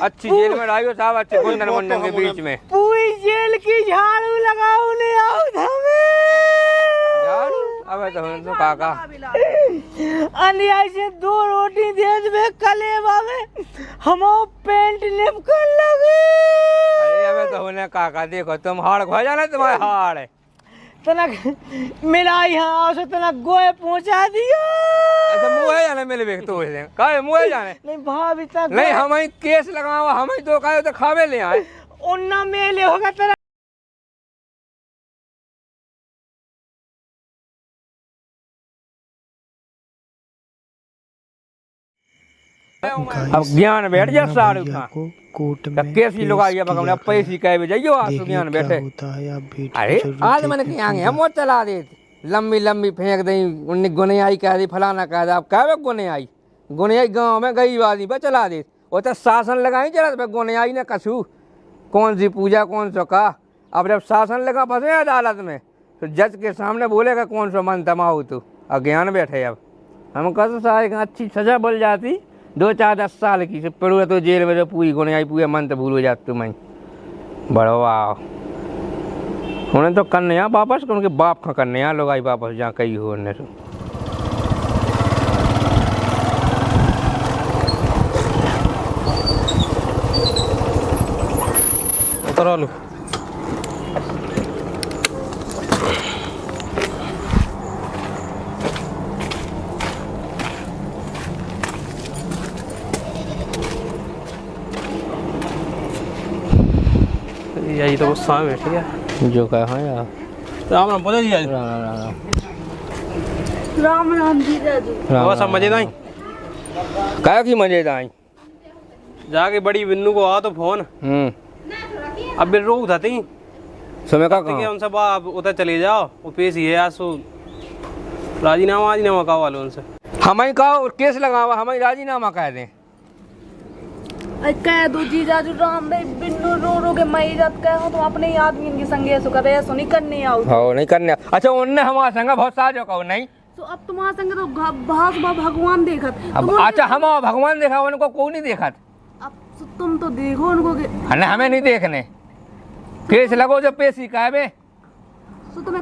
अच्छी जेल में डालियो साहब, अच्छे गुंडन मुंडन के बीच में। पूरी जेल की झाड़ू लगाओ ले आओ झाड़ू अब तो काका अन्याय से 2 रोटी दे में कलेवा में हम पेंट लिप कर लगे। अरे अब तो होने काका देखो तुम हाड़ खो जाना, तुम्हारे हाड़ तनक मिला यहाँ आओ से तनक गोए पहुंचा दियो। अच्छा मुँह जाने मिले बेक तो कहे मुँह जाने नहीं भाभी तक नहीं हमें केस लगावा, हमें तो कहे तो खावे ले आए उन्ना मेले होगा तेरा। अब ज्ञान बैठ जा साड़ू का कैसी लोग आई अब पैसे कहे जाइयो आज तो ज्ञान बैठे। अरे आज मैंने क्या हम चला दे लंबी लंबी फेंक दी उन्हें गुनियाई कह दी फलाना कह दी। अब कह गुनियाई गुनियाई गाँव में गई आदमी पर चला दे वो तो शासन लगाई चला गुनियाई ने कसूँ कौन सी पूजा कौन सा का। अब जब शासन लगा फंसे अदालत में तो जज के सामने बोलेगा कौन सा मन तमाऊ तू अज्ञान बैठे। अब हम कह सारे अच्छी सजा बोल जाती 2-4-10 साल की से पड़ूगा तो जेल में तो पूरी गुनियाई पूरे मन तो भूल हो जाती तुम्हें बड़ो आओ उन्हें तो करने यहाँ वापस उनके बाप का करने यहाँ लोग आई वापस जहाँ कहीं हो उन्हें तो उतरा लो। यही तो गुस्सा में बैठ गया जो कहा है यार। राम राम बोले जी। राम राम राम राम राम राम जी दादू वो सब मजेदार क्या की मजेदार जाके बड़ी बिन्नू को आ तो फोन अब बिन रो उठाती समय का उनसे आप उधर चले जाओ वो पेश ही है आज सो राजीनामा कहा वालों उनसे हमें कहा केस लगावा हमें राजीनामा कह दें कह दो जी जाजू राम भाई बिन्नू रो रो के मैं इज्जत कह हूं तुम अपने ही आदमी इनके संगे ऐसा कर रहे नहीं करने आओ हो नहीं करने। अच्छा उनने हमारे संग बहुत साजो कहो नहीं तो अब तुम्हारे संगे तो भाग भगवान देखत अब अच्छा हम भगवान देखा उनको कोई नहीं देखा अब तुम तो देखो उनको अरे हमें नहीं देखने केस लगो जब पेशी कहबे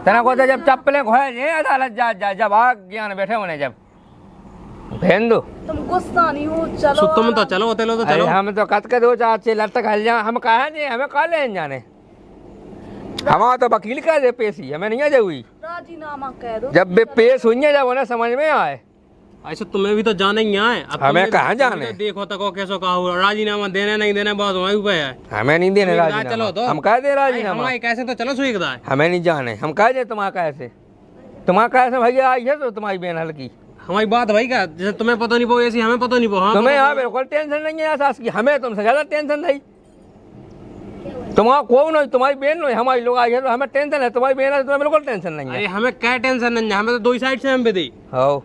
तना को जब चप्पलें खोए अदालत जा जब आ ज्ञान बैठे होने जब भेज दो तुम गुस्सा नहीं हो चलो तुम तो चलो होते लो तो चलो हम तो कत के 2-4 से लट खा जा हम कहा नहीं हमें कहा ले जाने हमारा तो वकील कह दे पेशी हमें नहीं आ जाऊगी राजीनामा कह दो जब पेश हुई जब उन्हें समझ में आए ऐसे तुम्हें भी तो जाने ही आए हमें कहाँ जाने देखो तक कैसो कहा राजीनामा देने नहीं देने बहुत वही पे है हमें नहीं देने राजीनामा चलो तो हम कह दे राजीनामा कैसे तो चलो सुखदा है हमें नहीं जाने हम कह दे तुम्हारा कैसे भैया आई है तो तुम्हारी बहन हल्की हमारी बात भाई का जैसे तुम्हें पता नहीं पो ऐसी हमें पता नहीं पो तुम्हें यहाँ बिल्कुल टेंशन नहीं है सास की हमें तुमसे ज्यादा टेंशन नहीं तुम्हारा कौन हो तुम्हारी बहन हो हमारी लोग आई है तो हमें टेंशन है तुम्हारी बहन है तुम्हें बिल्कुल टेंशन नहीं है। हमें क्या टेंशन नहीं है हमें तो 2 साइड से हम विधि हो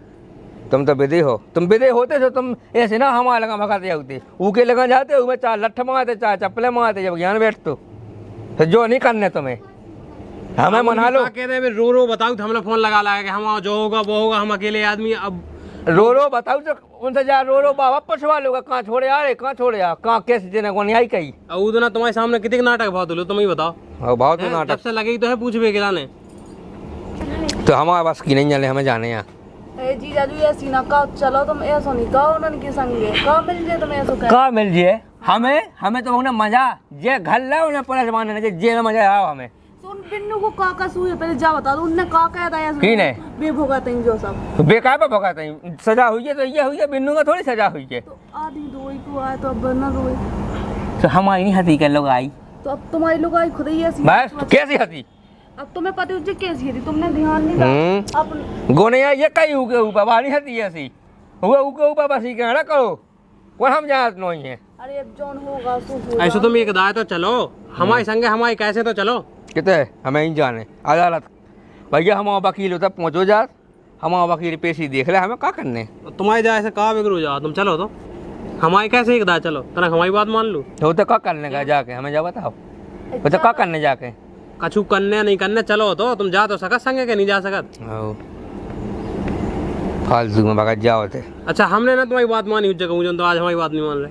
तुम तो विधि हो तुम विधि होते तो तुम ऐसे ना हमारे लगा भगाते जाते ऊके लगा जाते हो 4 लठ मंगाते 4 चप्पलें मंगाते जब ज्ञान बैठ तो जो नहीं करने तुम्हें हमें मना लो कहते हैं रो बताओ तो हमने फोन लगा कि हम जो होगा वो होगा हम अकेले आदमी अब रो बताओ तो उनसे जा रो बाबा पछवा लोग कहाँ छोड़े आ रहे कहाँ छोड़े आ कहाँ कैसे देने को नहीं आई कही उतना तुम्हारे सामने कितने नाटक भाव दो तुम ही बताओ बहुत नाटक जब से लगे तो है पूछबे गिलाने तो हमारे बस की नहीं जाने हमें जाने यहाँ जी जाजू ऐसी ना कहो चलो तुम ऐसा नहीं कहो उनके संगे कहो मिल जाए तुम ऐसा कहाँ मिल जाए हमें तो उन्हें मजा जे घर ला उन्हें पुलिस मारने जे में मजा आओ हमें सुन बिन्नू को काका सुई पहले जा बता दो उनने का कह दिया की ने बेभोगा तई जो सब बेकार पे भगा तई सजा हुई है तो ये हुई है बिन्नू का थोड़ी सजा हुई है तो आदमी रोई को आए तो अब ना रोए तो हमारी नहीं हती के लोग आई तो अब तुम्हारी लोग आई खुद ही ऐसी बस तो कैसी हती अब तुम्हें पता है कैसी थी तुमने ध्यान नहीं दिया अब गोने ये कई उके ऊपर बानी हती ऐसी हुए उके ऊपर बस ही कहना करो कौन हम जात नहीं है। अरे अब जौन होगा सो होगा ऐसे तुम एक दाए तो चलो हमारे संगे हमारे कैसे तो चलो कितने हमें ही जाने अदालत भैया हम वकील होता पहुँचो जा हम वकील पेशी देख ले हमें क्या करने तुम्हारे जाए से कहा बिगड़ो जाओ तुम चलो तो हमारे कैसे एक दाए चलो तना हमारी बात मान लो तो क्या करने का जाके हमें जा बताओ तो क्या करने जाके कछु करने नहीं करने चलो तो तुम जा तो सकत संगे के नहीं जा सकत फालतू में भगत जाओ थे। अच्छा हमने ना तुम्हारी बात मानी उस जगह तो आज हमारी बात नहीं मान रहे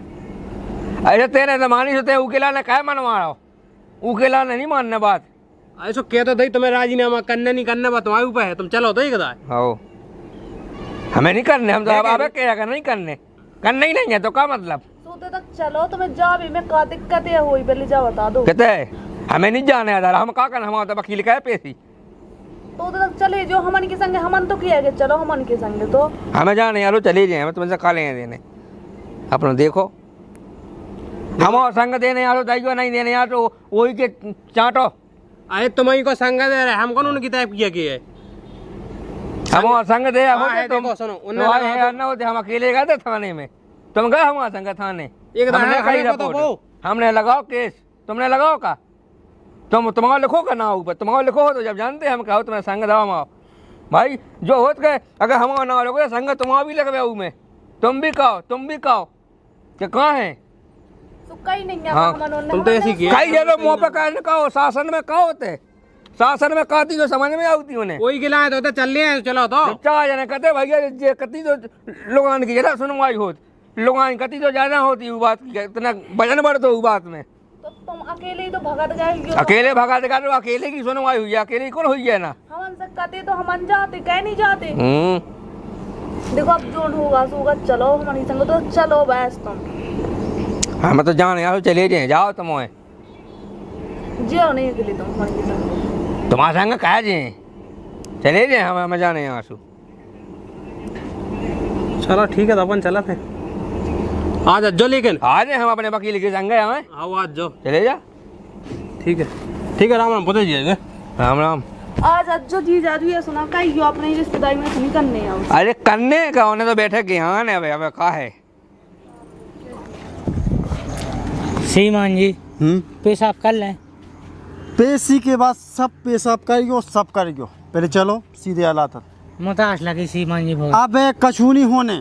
ऐसे तेरे जमानी से उकेला ने क्या मनवा रहा हो, उकेला ने नहीं मानने बात। ऐसा कह तो दई तुम्हें राजीनामा करने नहीं करने बात तुम्हारे ऊपर है, तुम चलो तो ही कदा हो हमें नहीं करने, हम तो अब क्या करना, नहीं करने, करना ही नहीं है तो क्या मतलब। सूते तक चलो तुम्हें जा भी में का दिक्कत है हुई पहले जा बता दो। कहते हमें नहीं जाने आधार, हम क्या करना, हमारा तो वकील का है पैसी। तो तक चले जो हमन के संग हमन तो किया गया, चलो हमन के संग तो हमें जाने यारो चले जाए, हमें तुमसे खा लेंगे देने अपना देखो। हम और संग देने यारो दाइयो नहीं देने यार तो वही के चाटो। अरे तुम्हारी को संग दे रहे हम कौन उनकी टाइप किया कि है हम और संग दे है, तुम देखो सुनो ना होते, हम अकेले गए थे थाने में, तुम गए हमारा संग थाने, हमने लगाओ केस, तुमने लगाओ का, तुम्हारा लिखो का ना ऊपर, तुम्हारा लिखो हो तो जब जानते हैं हम कहो तुम्हें संग दवा माओ भाई जो होत गए। अगर हमारा ना लोगे संग तुम्हारा भी लगवे ऊ में, तुम भी कहो कि कहाँ है कहीं नहीं है। हाँ, तुम तो ऐसी किया कई जगह मुँह पे कहने कहो, शासन में कहो होते, शासन में कहती जो समझ में आती उन्हें कोई गिला तो चल रहे चलो तो चार जने कहते भैया जे कती तो लोगान की ज्यादा सुनवाई होती, लोगान कती तो ज्यादा होती वो बात की, इतना वजन बढ़ तो बात में। तो तुम अकेले ही तो भगत गए, अकेले भगा देगा तो अकेले की सुनवाई हुई है, अकेले कौन हुई है ना। हमन से कहते तो हमन जाते, कह नहीं जाते। देखो अब जो होगा सोगा, चलो हमारी संग तो चलो बस तुम। हम तो जाने यार चले जाए, जाओ तुम जियो नहीं अकेले तुम हमारी संग, तुम्हारे संग कह जाए चले जाए, हम जाने यहाँ से। चलो ठीक है तो अपन चला थे आज जो, लेकिन आ जाए हम अपने वकील के संग हमें, आओ आज जो चले जा। ठीक है राम राम पता जाएगा। राम राम। आज अज्जो जी जादू ये सुना का यो अपने रिश्तेदारी में नहीं करने आओ। अरे करने का उन्हें तो बैठे के यहाँ ने अब कहा है श्रीमान जी पेशाब कर लें। पेशी के बाद सब पेशाब करियो, सब करियो, पहले चलो सीधे आला तक। मुताश लगी श्रीमान जी बहुत। अब कछु नहीं होने,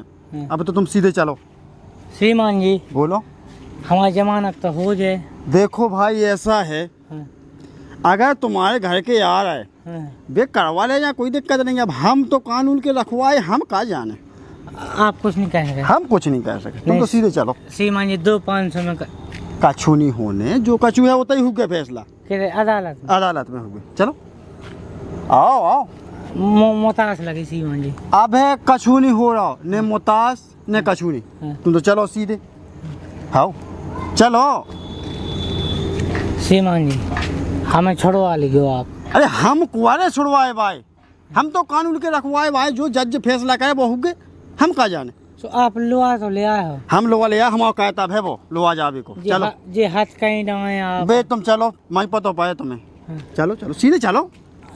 अब तो तुम सीधे चलो। श्रीमान जी बोलो। हमारी जमानत तो हो जाए। देखो भाई ऐसा है, अगर तुम्हारे घर के यार है वे करवा ले या कोई दिक्कत नहीं। अब हम तो कानून के रखवाए, हम कहाँ जाने, आप कुछ नहीं कहेंगे। हम कुछ नहीं कह सकते, तुम तो सीधे चलो। श्रीमान जी 2-500 में कछु नहीं होने, जो कछु है वो ही हो गया फैसला, अदालत में हो गया। चलो आओ आओ। मुताश लगी श्रीमान जी। अब है कछु नहीं हो रहा, न मुताश न कछु नहीं, तुम तो चलो सीधे। आओ चलो। श्रीमान जी हमें छुड़वा लीजिए आप। अरे हम कुआरे छुड़वाए भाई, हम तो कानून के रखवाए भाई, जो जज फैसला करे वो हो गए, हम कहाँ जाने। तो आप लोहा तो ले आए हो। हम लोहा ले आए, हमारा कहता है वो लोहा जावे को। चलो जे हाथ कहीं डाए आप बे, तुम चलो, मैं पता पाए तुम्हें। चलो चलो सीधे चलो।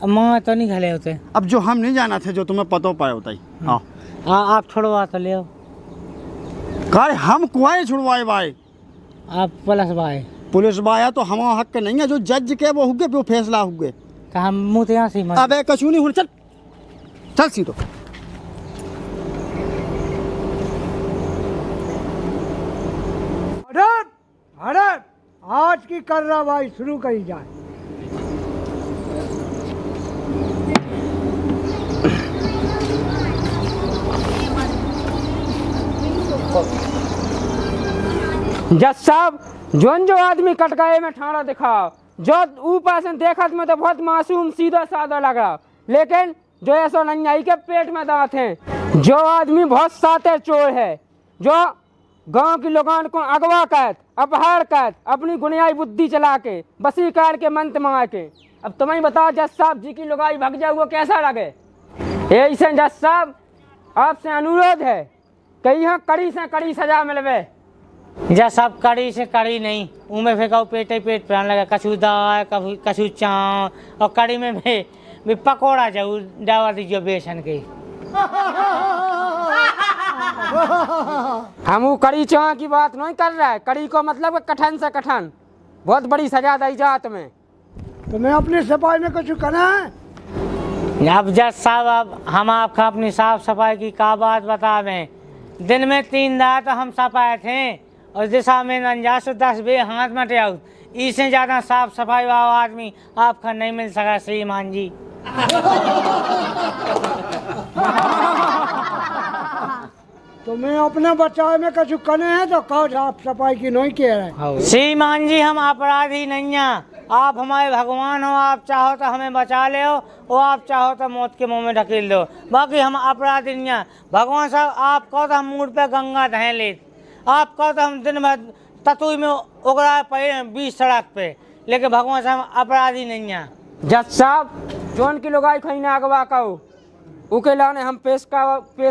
माँ तो नहीं खले होते। अब जो हम नहीं जाना थे, जो तुम्हें पता पाए होता ही। आओ आप छुड़वा तो ले आओ। कहे हम कुआरे छुड़वाए भाई, आप पुलिस आया तो हमारा हक नहीं है, जो जज के वो हो गए, वो फैसला हो गए। तो हम मुँह यहाँ से अब कछु नहीं हो, चल चल सीधो। हरत आज की कार्रवाई शुरू करी जाए। जज साहब जो आदमी कटकाए में ठाड़ा दिखाओ, जो ऊपर से देखत में तो बहुत मासूम सीधा साधा लग रहा, लेकिन जो ऐसा नहीं आई के पेट में दांत हैं। जो आदमी बहुत साते चोर है, जो गांव की लोगों को अगवा कर अपहार कर अपनी गुनियाई बुद्धि चला के बसीकार के मंत्र मार के। अब तुम्हें बताओ जज साहब जी की लुगाई भग जाए वो कैसा लगे। ऐसे जज साहब आपसे अनुरोध है कि यहाँ कड़ी से कड़ी सजा मिलवे। जज साहब कड़ी से कड़ी नहीं, उनमें फेंकाओ पेट ही पेट प्राण लगा, कछु दाल कछु चाव और कड़ी में भी पकौड़ा जाऊ डावा दीजिए बेसन के। हम कड़ी चाव की बात नहीं कर रहा है, कड़ी को मतलब कठन से कठन बहुत बड़ी सजा दी जात में। तुम्हें अपनी सफाई में कुछ करना है। अब जज साहब अब हम आपको अपनी साफ सफाई की का बात बतावें। दिन में 3 दार तो हम सफाए थे और दिशा में 10 बे हाथ मटे आउट, इससे ज़्यादा साफ सफाई वाला आदमी आपका नहीं मिल सका श्रीमान जी। तो मैं अपने बचाव में कछु कने हैं तो कहो साफ सफाई की नहीं कह रहे। श्रीमान जी हम अपराधी नहीं हैं, आप हमारे भगवान हो, आप चाहो तो हमें बचा ले हो और आप चाहो तो मौत के मुंह में ढकेल दो, बाकी हम अपराधी नहीं हैं। भगवान साहब आप कहो तो हम मूड पे गंगा दहे ले, आप कहो तो हम दिन भर ततुई में उगड़ा पड़े बीच सड़क पे, लेकिन भगवान साहब अपराधी नहीं हैं। जज साहब जोन की लोगाई खई ना अगवा कहो उके लाने हम पेश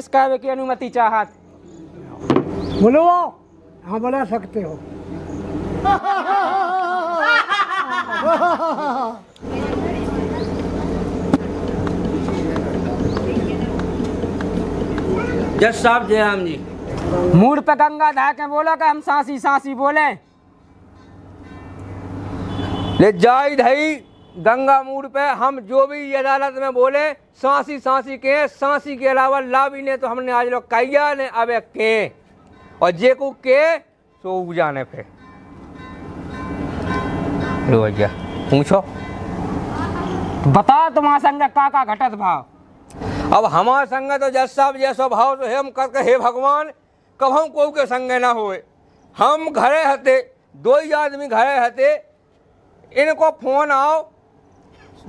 कावे की अनुमति चाहत। बोलो हाँ बना सकते हो। जज साहब जय राम जी। मूड पे गंगा धा के बोला कि हम सांसी सांसी बोले। ले जाई धई गंगा मूड पे हम जो भी ये अदालत में बोले सांसी सांसी के, सांसी के अलावा लाभी ने तो हमने आज लोग कैया ने अब के और जे को के सो उजाने पे रोजा पूछो बता तुम्हारा संग का घटत भाव। अब हमारा संग तो जज साहब जैसा भाव तो हम करके हे भगवान कब हम को के संगे ना होए। हम घरे हते, दो ही आदमी घरे हते, इनको फोन आओ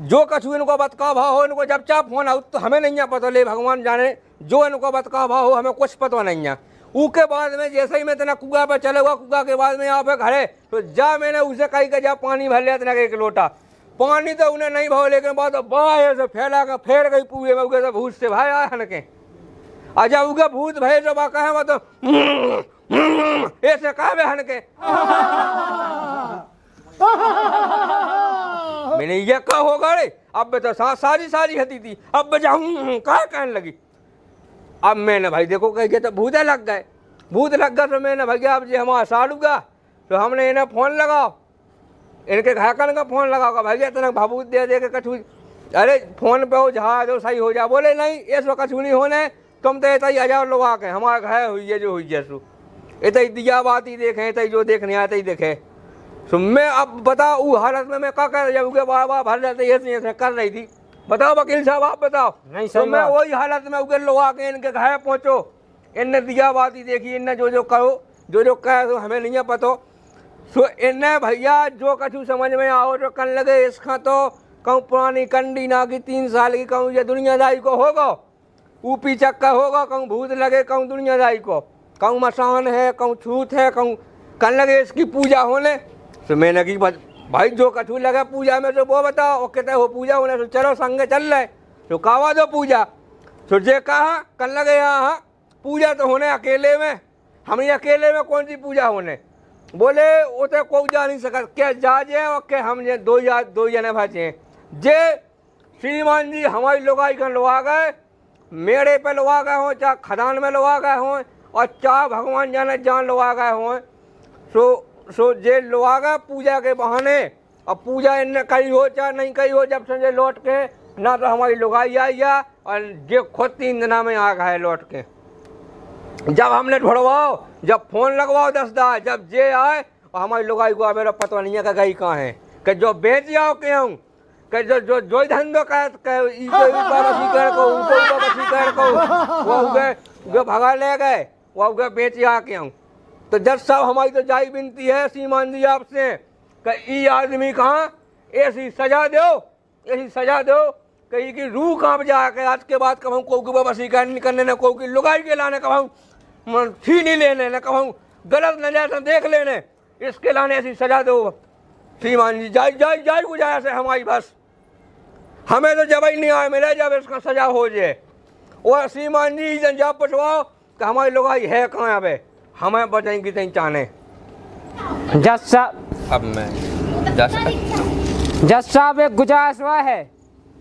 जो कछु इनको बतका भाव हो, इनको जब चाप फोन आओ तो हमें नहीं पता, ले भगवान जाने जो इनको बतका भाव हो हमें कुछ पता नहीं है। उसके बाद में जैसे ही मैं तना कुआ पे चलेगा, कुआ के बाद में यहाँ पे घरे तो जा मैंने उसे कही कि जा पानी भर लिया तना एक लोटा पानी, तो उन्हें नहीं भाव, लेकिन बाद बाहर से फैला कर फेर गई पूरे में उगे तो भूत से भाई आया हन के अजा उगे भूत भय जब कहे वो तो ऐसे कहे हन के मैंने ये कहा होगा रे अब तो सारी हती थी, अब जाऊँ कहा कहने लगी। अब मैंने भाई देखो कह तो भूत लग गए, भूत लग गया तो मैंने भैया अब जी हमारा साड़ूगा तो हमने इन्हें फ़ोन लगाओ, इनके घाकन का फ़ोन लगाओ भैया इतना भाबूत दे के कछु, अरे फ़ोन पे हो जहा दो सही हो जा, बोले नहीं इस वक्त कछु नहीं होने, तुम तो इतना ही 1000 लोग आके हमारे घर हुई है जो हुई है सु इतना दिया बात ही देखें, इतना जो देखने आते ही देखे। तो मैं अब बताओ वो हालत में मैं क्या कर जब उनके बाबा भर जाते ऐसे कर रही थी, बताओ वकील साहब आप बताओ। नहीं तो मैं वही हालत में उनके लोग आके इनके घर पहुँचो, इनने दिया बात ही देखी, इनने जो करो जो कहे तो हमें नहीं पता। सो इनने भैया जो कछु समझ में आओ जो कर लगे इसका तो कहूँ पुरानी कंडी ना की 3 साल की कहूँ ये दुनियादारी को होगा, ऊपी चक्का होगा, कहूँ भूत लगे कहूँ दुनियादारी को, कहूँ मसान है कहूँ छूत है, कहूँ कर लगे इसकी पूजा होने। तो मैंने की भाई जो कछु लगा पूजा में तो वो बताओ, वो कहते हो पूजा होने तो चलो संगे चल रहे तो कावा दो पूजा। तो जे कहा कर लगे यहाँ पूजा तो होने अकेले में, हमारी अकेले में कौन सी पूजा होने, बोले वो तो कोई जा नहीं सका क्या जा जे और क्या हम जे दो जने बचे जे श्रीमान जी हमारी लोगाई का लोग आ गए, मेड़े पे लोग आ गए हों, चाहे खदान में लोग आ गए हों और चाहे भगवान जाने जान लोग आ गए हों। सो जे लोग आ गए पूजा के बहाने, अब पूजा इनने कही हो चाहे नहीं कही हो, जब संजय लौट के ना तो हमारी लोगाई आई है और जे खुद 3 दिना में आ गए लौट के। जब हमने ढुड़वाओ, जब फ़ोन लगवाओ 10 दा, जब जे आए और हमारी लोगाई को मेरा पता नहीं है कि गई कहाँ है, कि जो बेच जाओ के हूँ कि जो धंधो वो भगा ले गए वो उगे बेच आके हूँ। तो जज साहब हमारी तो जाई विनती है श्रीमान जी आपसे कि ये आदमी कहाँ ऐसी सजा दो कि की रूह काँप जाके आज के बाद कहूँ को बसी करने न को लुगाई के लाने कहूँ थी नहीं लेने न कहूँ गलत नजर देख लेने, इसके लाने ऐसी सजा दो श्रीमान जी। जाई गुजारा से हमारी बस, हमें तो जब ही नहीं आए मिले जब इसका सजा हो जाए। और श्रीमान जी जब पूछवाओ कि हमारी लुगाई है कहाँ अब हमें बचाएंगे कहीं चाहने। जज साहब अब मैं जज साहब एक गुजारिश हुआ है,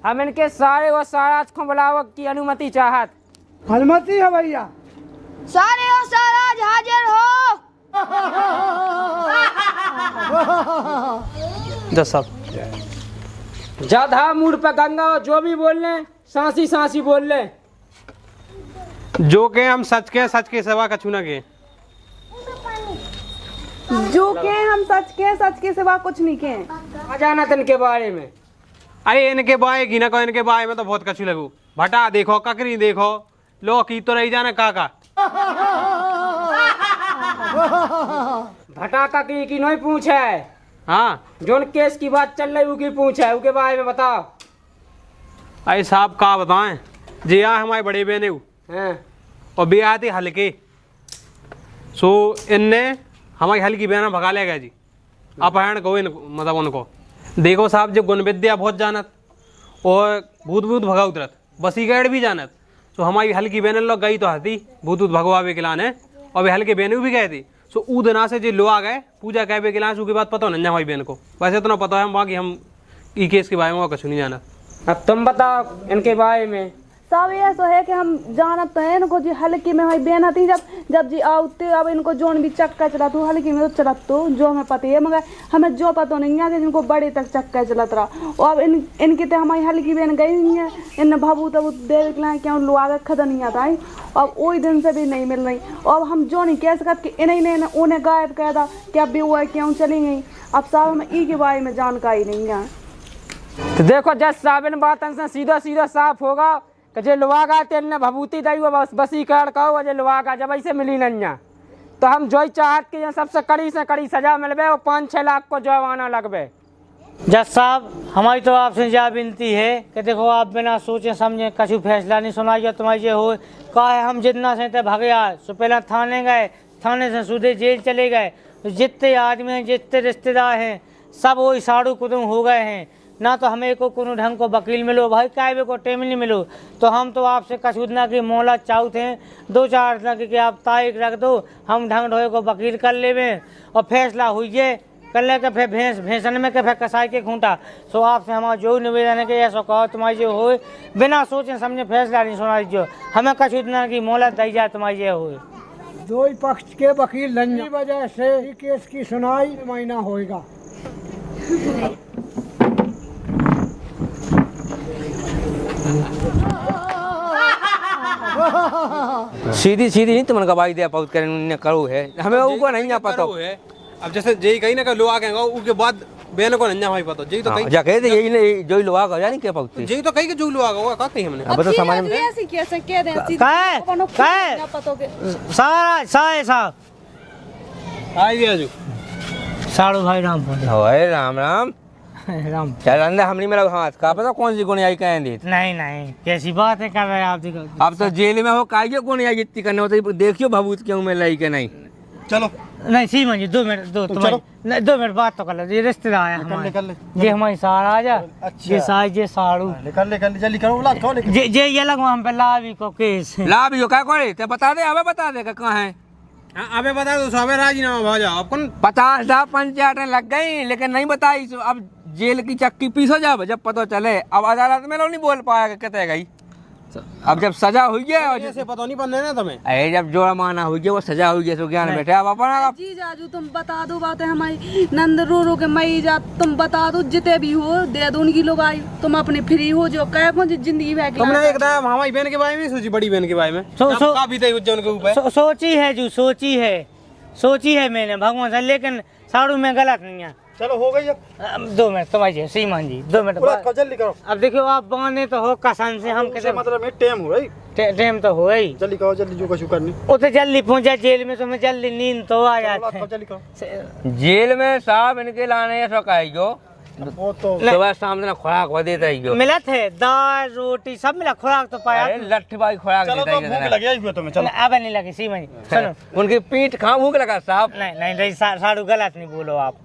हम इनके सारे और साराज को बुलाव की अनुमति चाहत। अनुमति है भैया, सारे और साराज हाजिर हो। जज साहब ज्यादा मूड पे गंगा और जो भी बोल लें सांसी सांसी बोल लें। जो के हम सच के सेवा कछु न के, जो के हम सच के सिवा कुछ नहीं के। अजानत इनके बारे में, अरे इनके बाय की ना को इनके बाय में तो बहुत कछु लगू, भटा देखो ककरी देखो लो की तो रही जाना काका। भटाका की नहीं पूछ है। हाँ जोन केस की बात चल रही उकी पूछ है, उके बारे में बताओ। अरे साहब का बताएं, जी यहाँ हमारे बड़े बहने हैं और भी आए थे हल्के, सो इनने हमारी हल्की बहना भगा ले गया जी, अपहरण को मतलब उनको। देखो साहब जो गुण विद्या बहुत जानत और भूत भूत भगा उतरत, बसीगढ़ भी जानत। तो हमारी हल्की बहन लोग गई तो हती भूत भूत भगवावे के लाने, और वे हल्के बहने भी गए थे। सो ऊ दिना से जो लो आ गए पूजा कहवे के लाने, उसके बाद पता नहीं हमारी बहन को। वैसे इतना पता है बाकी हम ई केस के बारे में कुछ नहीं जाना। अब तुम बताओ इनके बारे में। सब ये सो है कि हम जानत तो है इनको जी हल्की में हमारी बहन आती जब जी आते अब इनको जोन भी चक्का चला तो हल्की में तो चलत तो जो हमें पता है, मगर हमें जो पता नहीं है कि इनको बड़े तक चक्का चलत रहा। और अब इनकी तो हमारी हल्की बहन गई नहीं है, इन भाबू तब देव के क्यों लो आगे खदा नहीं आता है। अब वही दिन से भी नहीं मिल रही। और हम जो नहीं कह सकते कि इन्हें ने उन्हें गायब कह दा कि अब भी वो है क्यों चली गई। अब साहब हमें ई के बारे में जानकारी नहीं है। तो देखो जज साहब इन बातन से सीधा सीधा साफ होगा कि जे लुआगा तेल भभूति दई वो बसी कर कहो जे लुआगा जब ऐसे मिली नन्या, तो हम जो चाहत कि सबसे कड़ी से कड़ी सजा मिलबे और 5-6 लाख को जुर्माना लगबे। जज साहब हमारी तो आपसे यह विनती है कि देखो आप बिना सोचे समझे कछु फैसला नहीं सुनाइए। तुम्हारी ये हो कहा है हम जितना से भागे आए सो पहले थाने गए, थाने से सीधे जेल चले गए। तो जितने आदमी हैं जितने रिश्तेदार हैं सब वही साड़ू कुदुम हो गए हैं। ना तो हमें को कोनो ढंग को वकील मिलो भाई, कायबे को टेम नहीं मिलो। तो हम तो आपसे कसूदना की मोहलत चाहते हैं 2-4 दिन की आप तारीख रख दो, हम ढंग ढोए को वकील कर लेवे और फैसला हुई कर ले के फिर भैंसन में के फिर कसाई के खूंटा। सो आपसे हमारा जो निवेदन है कि ऐसा कहो तुम्हारी जो हो बिना सोचे समझे फैसला नहीं सुना दीजिए, हमें कसूदना की मोहलत दी जाए तुम्हारी ये हो। दो ही पक्ष के वकील लड़ने की वजह से ही केस की सुनाई महीना होगा। सीधी सीधी नहीं तुमने गवाही दिया बहुत करो है, हमें ऊपर नहीं ना पता है। अब जैसे जेई कहीं ना लो आ गए उसके बाद बहन को नहीं भाई पता, जेई तो कहीं जा कहे थे यही नहीं जो लो आ यानी क्या पहुंचे जेई तो कहीं के जो लो आ गया का कहीं हमने। अब तो समझ में ऐसी कैसे कह दें सारा साहब आई गया जो साड़ू भाई राम होए राम राम राम चल अंदर हमने मेरा हाथ का पता कौन सी गुनियाई कहें दी। नहीं कैसी बात है कर रहे हैं आप। देखो अब तो जेल में हो काहे गुनियाई इतनी करने होती, देखियो भभूत क्यों में लाई के नहीं। चलो नहीं सीमा जी 2 मिनट 2 मिनट बात तो कर ले। ये रिश्तेदार है हमारे, ये हमारी सारा आ जा ये साज ये साड़ू निकल जल्दी करो बुला तो जे ये लगवा हम पे लावी को केस ला भी हो क्या करे ते बता दे, हमें बता दे कहाँ है। अबे बता दो सबे राजीनामा भाजा आप कौन 50 पंचायतें लग गई लेकिन नहीं बताई। अब जेल की चक्की पीछो जब पता चले, अब अदालत में लोग नहीं बोल पाया कहते गई। अब जब सजा हुई है और जैसे पता नहीं बनने ना तुम्हें, अरे जब जुर्माना हुई है वो सजा हुई है तो ज्ञान बैठे। अब अपना जी जाजू तुम बता दो बातें हमारी नंद रो के मई जा, तुम बता दो जिते भी हो दे दो उनकी लोग आई, तुम अपने फ्री हो जो कह जिंदगी में तुमने एकदम हमारी बहन के बारे में सोची, बड़ी बहन के बारे में काफी थे उनके ऊपर सोची है जो सोची है मैंने भगवान से, लेकिन साड़ू में गलत नहीं है। चलो हो गई। 2 मिनट तुम्हारी सीमान जी 2 मिनट जल्दी करो। अब देखो आप बने तो हो कसम से हम कैसे मतलब में टाइम हो गई, टाइम तो हो ही जल्दी करो जल्दी जो कुछ करनी उसे जल्दी पहुंचा जेल में, तुम्हें जल्दी नींद तो आ जाते हैं। जल्दी करो। जेल में साहब इनके लाने सकाइयो वो तो सुबह शाम दिन खुराक वो देता ही मिला थे दाल रोटी सब मिला, खुराक तो पाया। लट्ठी बाई खुराक चलो तो भूख लगी है तुम्हें। चलो अब नहीं लगी सीमा जी सुनो उनकी पीठ खा भूख लगा साहब। नहीं साड़ू गलत नहीं बोलो आप,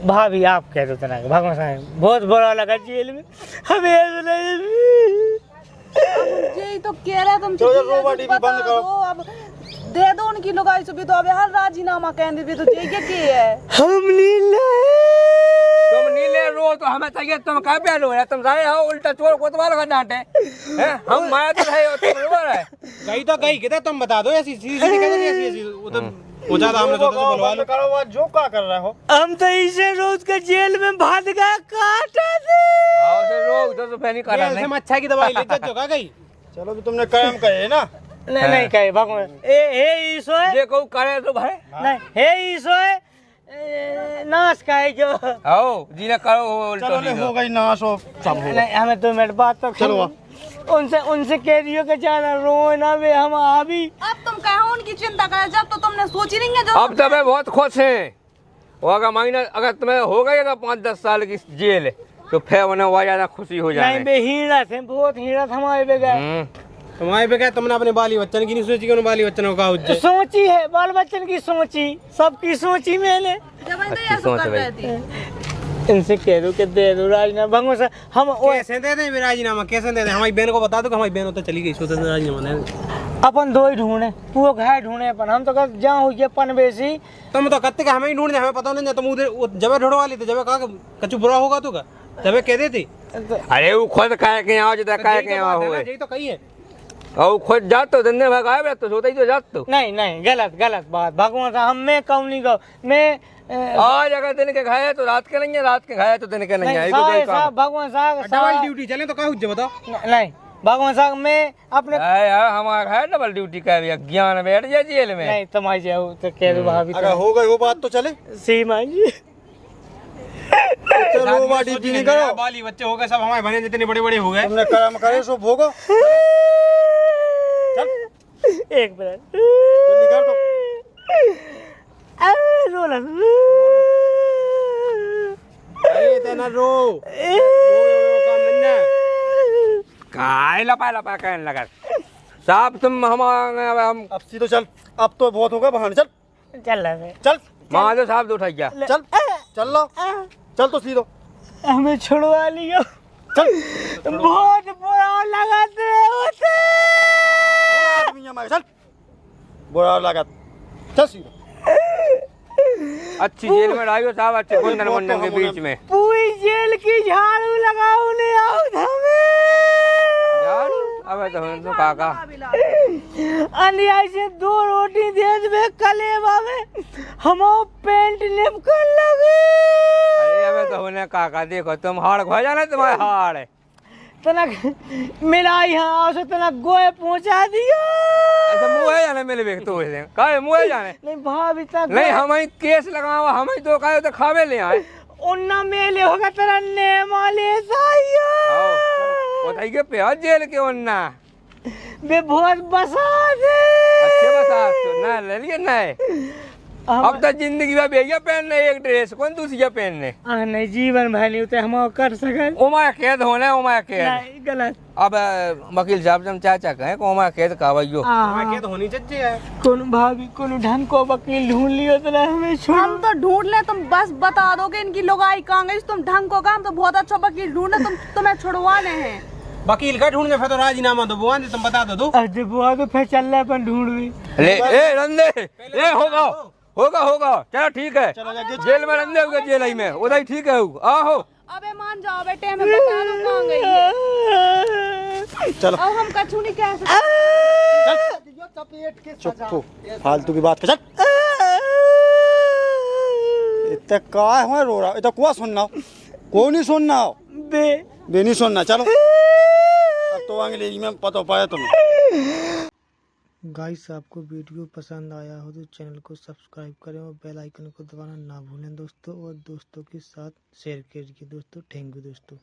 भाभी आप कह दो तना भगवान साहब बहुत बुरा लगा जेल में हमें यही तो कह रहे तुम बंद करो। अब दे दो उनकी लोग आई सुबह तो अब हर राजीनामा कह दे तो ये क्या है। तुम नीले रो तो हमें चाहिए, तुम कहाँ पे रो रहे, तुम सारे हो उल्टा चोर कोतवाल का डांटे हैं, हम माया तो है तुम रो रहे गई तो गई कहते तुम बता दो ऐसी सीधी ऐसी वो ज्यादा हमने तो बुलवा लो करो। वो जो क्या कर रहे हो, हम तो इसे रोज के जेल में भाग गया काटा थे। आओ से रो तो फैनी कर रहा है अच्छा की दवाई लेते जो गई। चलो तो तुमने काम कहे ना। नहीं कहे भगवान हे ईशो जे को करे तो भाई नहीं हे ईशो नाश कहे जो आओ जी ना करो उल्टा चलो हो गई नाश हो सब हो। नहीं हमें 2 मिनट बात तो चलो उनसे उनसे कह दियो कि जाना रो ना वे हम अभी। अब तुम कहो उनकी चिंता करे जब तो तुमने सोची नहीं है जो अब तो वे बहुत खुश हैं। और अगर महीना अगर तुम्हें हो गई अगर 5-10 साल की जेल तो फिर उन्हें वह ज्यादा खुशी हो नहीं जाए। बे हीरा थे बहुत हीरा था हमारे बगैर। तुम्हारे पे क्या तुमने अपने बाली बच्चन की नहीं सोची कि उन बाली बच्चन को कहा उज्जै सोची है बाल बच्चन की सोची सबकी सोची मैंने। जब मैं तो ये सब कर रही थी इनसे कह दो कि दे दो राजीनामा भंगो से हम कैसे दे दें राजीनामा कैसे दे दें? हमारी बहन को बता दो कि हमारी बहन तो चली गई स्वतंत्र राजीनामा नहीं। अपन दो ही ढूंढे पूरा घर ढूंढे अपन हम तो कब जहाँ हुई अपन बेसी तुम तो कहते कि हमें ही ढूंढने हमें पता नहीं तुम उधर जब ढूंढवा ली थी जब कहा कछु बुरा होगा तो का जब कह देती। अरे वो खुद कह के यहाँ जितना कह के यहाँ हुए यही तो कही है। और खुद जात तो धंधे भगाए तो सोता ही तो जात तो। नहीं नहीं गलत गलत बात भगवान साहब मैं कहूँ नहीं कहूँ मैं आज अगर दिन के खाए तो रात के नहीं है, रात के खाए तो दिन के नहीं है। साहब भगवान साहब डबल ड्यूटी चले तो कहा उज्जै बताओ। नहीं भगवान साहब मैं अपने हमारा है डबल ड्यूटी का भी ज्ञान बैठ जाए जेल में। नहीं तुम्हारी जाओ तो कह दो भाभी अगर हो गई वो बात तो चले सीमा जी चलो ड्यूटी नहीं करो। बाली बच्चे हो गए सब हमारे बहने जितने बड़े बड़े हो गए। तुमने कर्म करे सो भोगो। एक मिनट जल्दी कर दो। रोला तेना रो काय लपा लपा कहने लगा साहब तुम हम अब सीधो चल अब तो बहुत होगा बहाने चल चल रहा चल माँ जो साहब उठा गया चल चल लो चल तो सीधो हमें छुड़वा लियो चल बहुत बुरा लगाते होते चल बुरा लगा चल सीधो। अच्छी जेल में डालियो साहब अच्छे कुंडन मुंडन के बीच में पूरी जेल की झाड़ू लगाओ ले आओ हमें अब तो काका अन्याय से 2 रोटी दे दे कलेवा में हम पेंट निपकल लगे। अरे अब तो होने काका देखो तुम हाड़ खो जाना तुम्हारे हाड़ तना मिला यहाँ से तना गोए पहुंचा दियो। अच्छा मुँह जाने मिले बेक तो काहे मुँह जाने नहीं भाभी तक नहीं हमें केस लगावा हमें तो काहे तो खावे ले आए उन्ना मेले होगा तेरा नेमा ले साइयो बताइए के पे जेल के उन्ना बे बहुत बसात है अच्छे बसात तो ना ले लिए ना अब तो जिंदगी में भैया पहनने एक ड्रेस कौन दूसरी पहनने नहीं जीवन भाई नहीं होते हम कर सके उमा कैद होने उमा कैद नहीं गलत अब वकील साहब जब चाचा कहे को उमा कैद कावैयो क्या तो होनी चाहिए कौन भाभी कौन ढंग को वकील ढूंढ लियो तो हमें छोड़ हम तो ढूंढ ले तुम बस बता दो कि इनकी लुगाई कहाँ गई तुम ढंग को काम तो बहुत अच्छा वकील ढूंढे तुम्हें छुड़वाने हैं। वकील का ढूंढने फिर तो राजीनामा दो बुआ तुम बता दो अरे बुआ तो फिर चल रहा अपन ढूंढ भी ले ए रंदे ए होगा चलो ठीक है जेल में रंदे होगा जेल ही में उधर ठीक है आहो अबे मान जाओ बेटे हमें बता दो कहाँ गई है। चलो अब हम कछु नहीं कह सकते। चुप हो फालतू की बात कर चल इतना का है रो रहा इतना कुआ सुनना को नहीं सुनना बे नहीं सुनना चलो अब तो अंग्रेजी में पता पाया तुम्हें। गाइस आपको वीडियो पसंद आया हो तो चैनल को सब्सक्राइब करें और बेल आइकन को दबाना ना भूलें दोस्तों और दोस्तों के साथ शेयर कीजिए दोस्तों। थैंक यू दोस्तों।